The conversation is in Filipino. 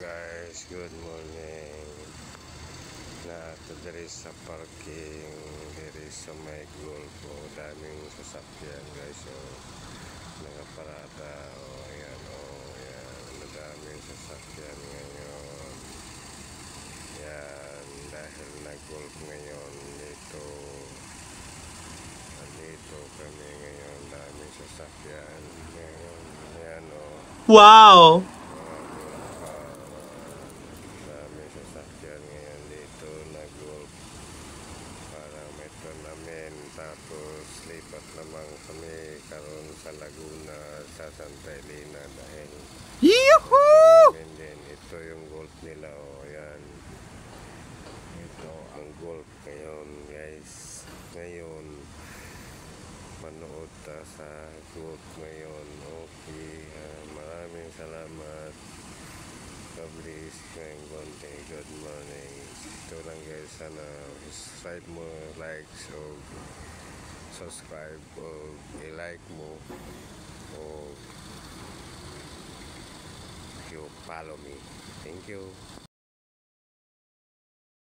Guys, good morning. Nato diri sa parking, diri sa may Golfo. Daming sasakyan guys. So, nakaparada. Ayan. Madaming sasakyan ngayon. Yan, dahil nag-golf ngayon dito. Nandito kami ngayon. Daming sasakyan ngayon. Ayan Wow! Sasakyan ngayon dito nag-golf para may tournament, tapos lipat naman kami karon sa Laguna, sa Santa Elena dahil Yuhuu! din ito yung golf nila. Yan, ito ang golf ngayon guys. Ngayon manood sa golf ngayon. Okay, maraming salamat. God bless kayong konti. Good morning. Ito lang guys, sana subscribe mo, like, so subscribe o i-like mo o you follow me. Thank you.